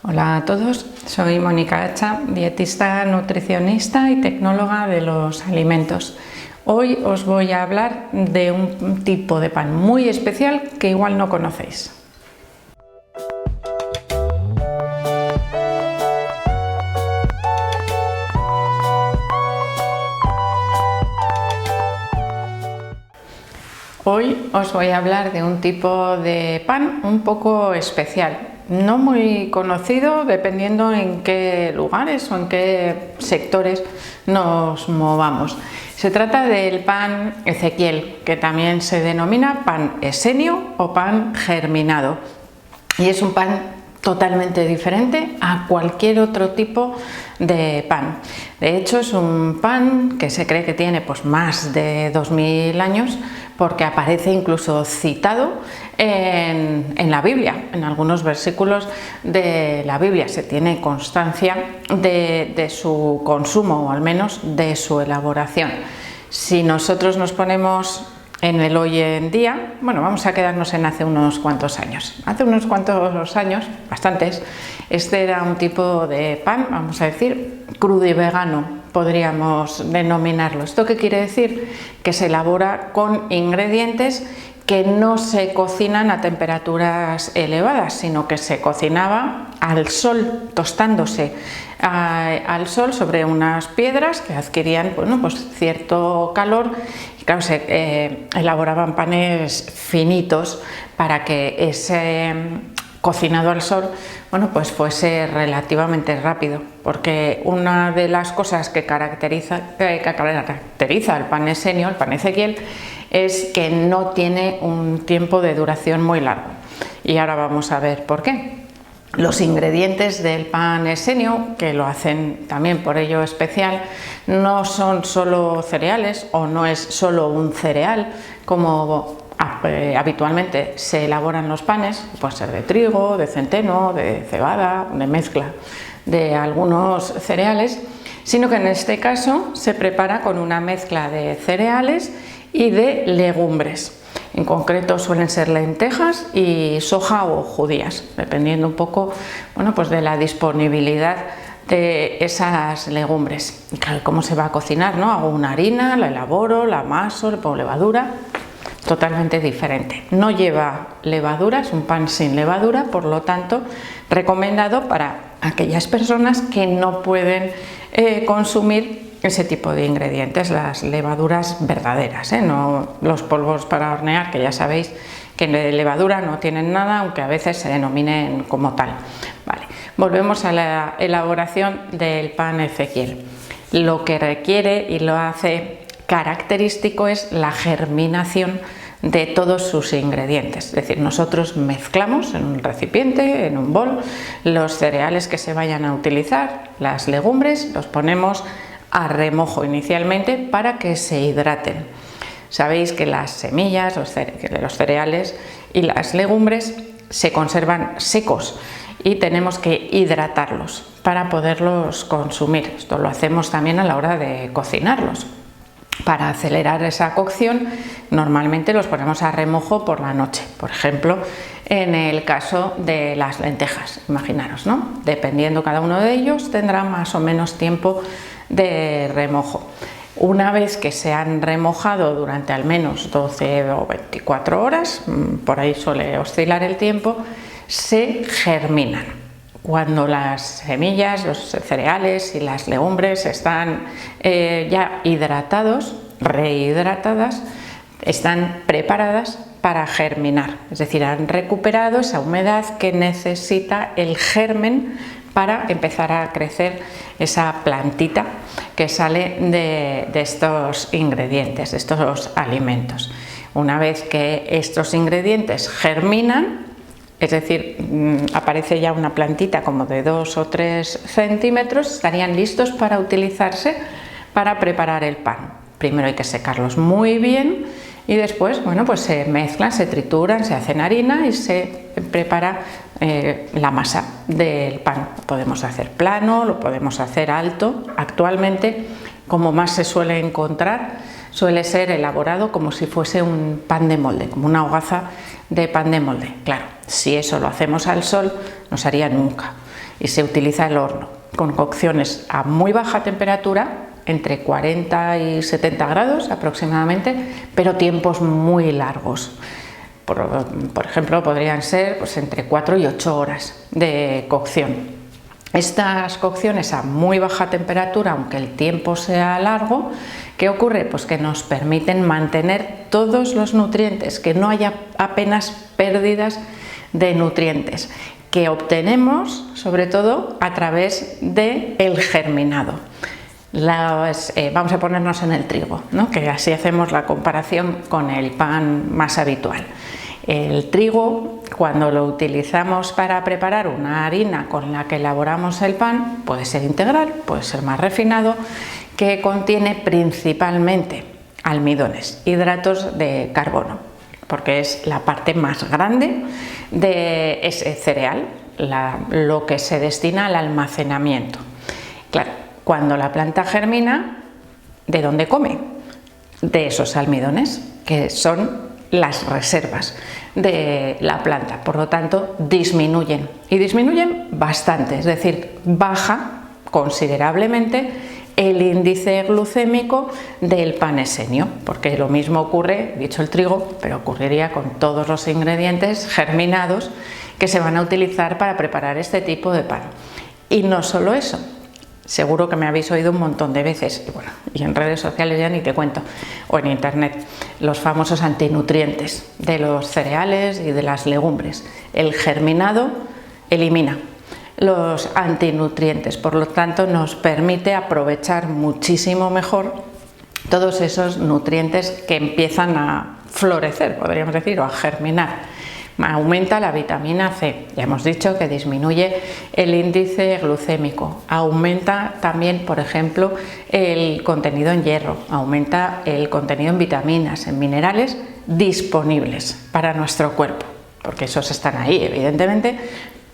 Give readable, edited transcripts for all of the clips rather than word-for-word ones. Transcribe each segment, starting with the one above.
Hola a todos, soy Mónica Hacha, dietista, nutricionista y tecnóloga de los alimentos. Hoy os voy a hablar de un tipo de pan muy especial que igual no conocéis. Hoy os voy a hablar de un tipo de pan un poco especial, no muy conocido dependiendo en qué lugares o en qué sectores nos movamos. Se trata del pan Ezequiel, que también se denomina pan esenio o pan germinado, y es un pan totalmente diferente a cualquier otro tipo de pan. De hecho, es un pan que se cree que tiene más de 2000 años, porque aparece incluso citado en la Biblia. En algunos versículos de la Biblia se tiene constancia de su consumo, o al menos de su elaboración. Si nosotros nos ponemos en el hoy en día, vamos a quedarnos en hace unos cuantos años. Hace unos cuantos años, bastantes, este era un tipo de pan, vamos a decir, crudo y vegano, podríamos denominarlo. ¿Esto qué quiere decir? Que se elabora con ingredientes que no se cocinan a temperaturas elevadas, sino que se cocinaba al sol, tostándose al sol sobre unas piedras que adquirían cierto calor, y claro, se elaboraban panes finitos para que ese cocinado al sol fuese relativamente rápido, porque una de las cosas que caracteriza al pan esenio, el pan Ezequiel, es que no tiene un tiempo de duración muy largo, y ahora vamos a ver por qué. Los ingredientes del pan esenio, que lo hacen también por ello especial, no son solo cereales, o no es solo un cereal como habitualmente se elaboran los panes. Puede ser de trigo, de centeno, de cebada, de mezcla de algunos cereales, sino que en este caso se prepara con una mezcla de cereales y de legumbres. En concreto suelen ser lentejas y soja o judías, dependiendo un poco de la disponibilidad de esas legumbres. Y claro, ¿cómo se va a cocinar? Hago una harina, la elaboro, la amaso, le pongo levadura. Totalmente diferente. No lleva levadura, es un pan sin levadura, por lo tanto recomendado para aquellas personas que no pueden consumir ese tipo de ingredientes, las levaduras verdaderas, no los polvos para hornear, que ya sabéis que de levadura no tienen nada, aunque a veces se denominen como tal. Vale. Volvemos a la elaboración del pan Ezequiel. Lo que requiere y lo hace característico es la germinación de todos sus ingredientes. Es decir, nosotros mezclamos en un recipiente, en un bol, los cereales que se vayan a utilizar, las legumbres, los ponemos a remojo inicialmente para que se hidraten. Sabéis que las semillas, los cereales y las legumbres se conservan secos y tenemos que hidratarlos para poderlos consumir. Esto lo hacemos también a la hora de cocinarlos. Para acelerar esa cocción, normalmente los ponemos a remojo por la noche. Por ejemplo, en el caso de las lentejas, imaginaros, dependiendo cada uno de ellos, tendrá más o menos tiempo de remojo. Una vez que se han remojado durante al menos 12 o 24 horas, por ahí suele oscilar el tiempo, se germinan. Cuando las semillas, los cereales y las legumbres están ya hidratados, rehidratadas, están preparadas para germinar, es decir, han recuperado esa humedad que necesita el germen para empezar a crecer esa plantita que sale de estos ingredientes, de estos alimentos. Una vez que estos ingredientes germinan, es decir, aparece ya una plantita como de 2 o 3 centímetros, estarían listos para utilizarse para preparar el pan. Primero hay que secarlos muy bien y después se mezclan, se trituran, se hacen harina y se prepara la masa del pan. Lo podemos hacer plano, lo podemos hacer alto. Actualmente, como más se suele encontrar, suele ser elaborado como si fuese un pan de molde, como una hogaza de pan de molde. Claro, si eso lo hacemos al sol, no se haría nunca. y se utiliza el horno con cocciones a muy baja temperatura, entre 40 y 70 grados aproximadamente, pero tiempos muy largos. Por ejemplo, podrían ser pues, entre 4 y 8 horas de cocción. Estas cocciones a muy baja temperatura, aunque el tiempo sea largo, ¿qué ocurre? Pues que nos permiten mantener todos los nutrientes, que no haya apenas pérdidas de nutrientes, que obtenemos sobre todo a través del germinado. Vamos a ponernos en el trigo, ¿no? Que así hacemos la comparación con el pan más habitual. El trigo, cuando lo utilizamos para preparar una harina con la que elaboramos el pan, puede ser integral, puede ser más refinado, que contiene principalmente almidones, hidratos de carbono, porque es la parte más grande de ese cereal, lo que se destina al almacenamiento. Claro, cuando la planta germina, ¿de dónde come? De esos almidones, que son las reservas de la planta. Por lo tanto, disminuyen y disminuyen bastante, es decir, baja considerablemente el índice glucémico del pan esenio, porque lo mismo ocurre, dicho el trigo, pero ocurriría con todos los ingredientes germinados que se van a utilizar para preparar este tipo de pan. Y no solo eso, seguro que me habéis oído un montón de veces, y en redes sociales ya ni te cuento, o en internet, los famosos antinutrientes de los cereales y de las legumbres. El germinado elimina los antinutrientes, por lo tanto nos permite aprovechar muchísimo mejor todos esos nutrientes que empiezan a florecer, podríamos decir, o a germinar. Aumenta la vitamina C, ya hemos dicho que disminuye el índice glucémico, aumenta también, por ejemplo, el contenido en hierro, aumenta el contenido en vitaminas, en minerales disponibles para nuestro cuerpo, porque esos están ahí, evidentemente,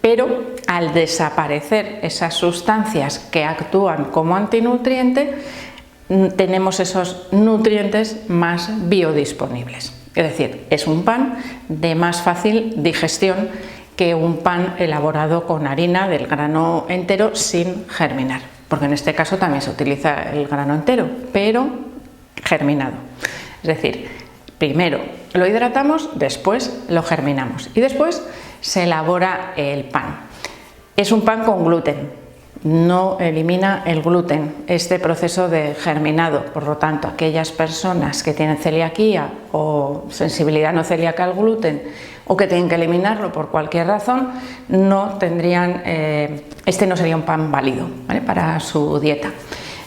pero al desaparecer esas sustancias que actúan como antinutriente, tenemos esos nutrientes más biodisponibles. Es decir, es un pan de más fácil digestión que un pan elaborado con harina del grano entero sin germinar, porque en este caso también se utiliza el grano entero, pero germinado. Es decir, primero lo hidratamos, después lo germinamos y después se elabora el pan. Es un pan con gluten. No elimina el gluten, este proceso de germinado. Por lo tanto, aquellas personas que tienen celiaquía o sensibilidad no celíaca al gluten o que tienen que eliminarlo por cualquier razón, no tendrían, este no sería un pan válido, ¿vale?, para su dieta.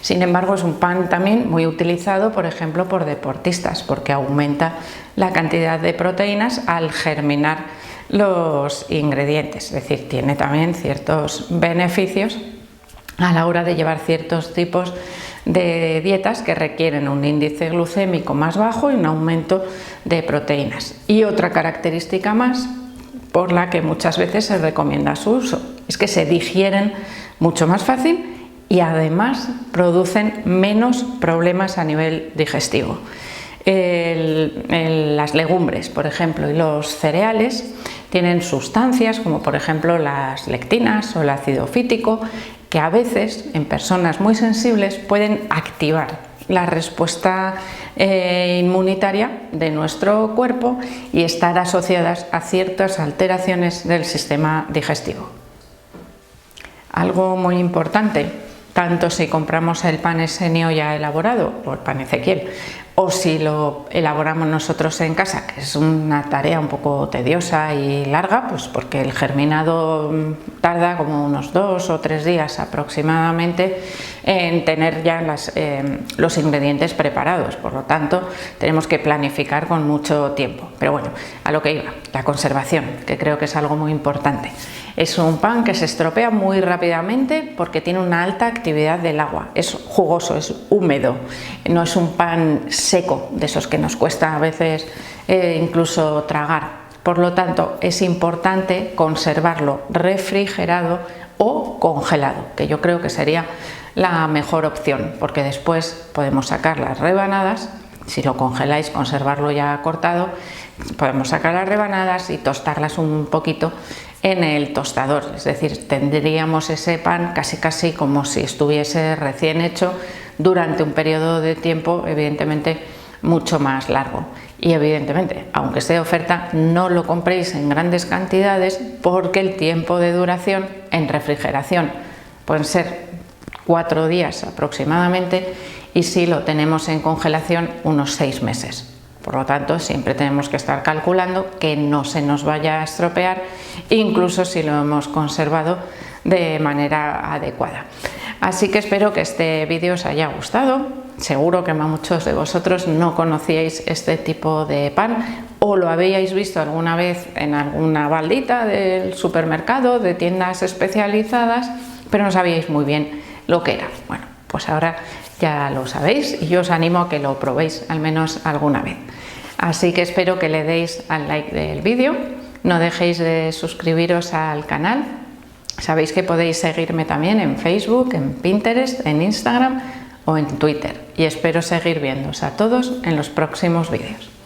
Sin embargo, es un pan también muy utilizado, por ejemplo, por deportistas, porque aumenta la cantidad de proteínas al germinar los ingredientes. Es decir, tiene también ciertos beneficios a la hora de llevar ciertos tipos de dietas que requieren un índice glucémico más bajo y un aumento de proteínas. Y otra característica más por la que muchas veces se recomienda su uso es que se digieren mucho más fácil y además producen menos problemas a nivel digestivo. Las legumbres, por ejemplo, y los cereales tienen sustancias como por ejemplo las lectinas o el ácido fítico, que a veces en personas muy sensibles pueden activar la respuesta inmunitaria de nuestro cuerpo y estar asociadas a ciertas alteraciones del sistema digestivo. Algo muy importante, tanto si compramos el pan esenio ya elaborado o el pan Ezequiel, o si lo elaboramos nosotros en casa, que es una tarea un poco tediosa y larga, pues porque el germinado tarda como unos 2 o 3 días aproximadamente en tener ya los ingredientes preparados. Por lo tanto, tenemos que planificar con mucho tiempo. Pero bueno, a lo que iba, la conservación, que creo que es algo muy importante. Es un pan que se estropea muy rápidamente porque tiene una alta actividad del agua. Es jugoso, es húmedo, no es un pan seco, de esos que nos cuesta a veces incluso tragar. Por lo tanto, es importante conservarlo refrigerado o congelado, que yo creo que sería la mejor opción, porque después podemos sacar las rebanadas. Si lo congeláis, conservarlo ya cortado, podemos sacar las rebanadas y tostarlas un poquito en el tostador, es decir, tendríamos ese pan casi como si estuviese recién hecho durante un periodo de tiempo evidentemente mucho más largo. Y evidentemente, aunque esté de oferta, no lo compréis en grandes cantidades porque el tiempo de duración en refrigeración pueden ser 4 días aproximadamente, y si lo tenemos en congelación unos 6 meses. Por lo tanto, siempre tenemos que estar calculando que no se nos vaya a estropear, incluso si lo hemos conservado de manera adecuada. Así que espero que este vídeo os haya gustado. Seguro que muchos de vosotros no conocíais este tipo de pan o lo habíais visto alguna vez en alguna baldita del supermercado, de tiendas especializadas, pero no sabíais muy bien lo que era. Bueno, pues ahora ya lo sabéis y yo os animo a que lo probéis al menos alguna vez. Así que espero que le deis al like del vídeo, no dejéis de suscribiros al canal. Sabéis que podéis seguirme también en Facebook, en Pinterest, en Instagram o en Twitter, y espero seguir viéndoos a todos en los próximos vídeos.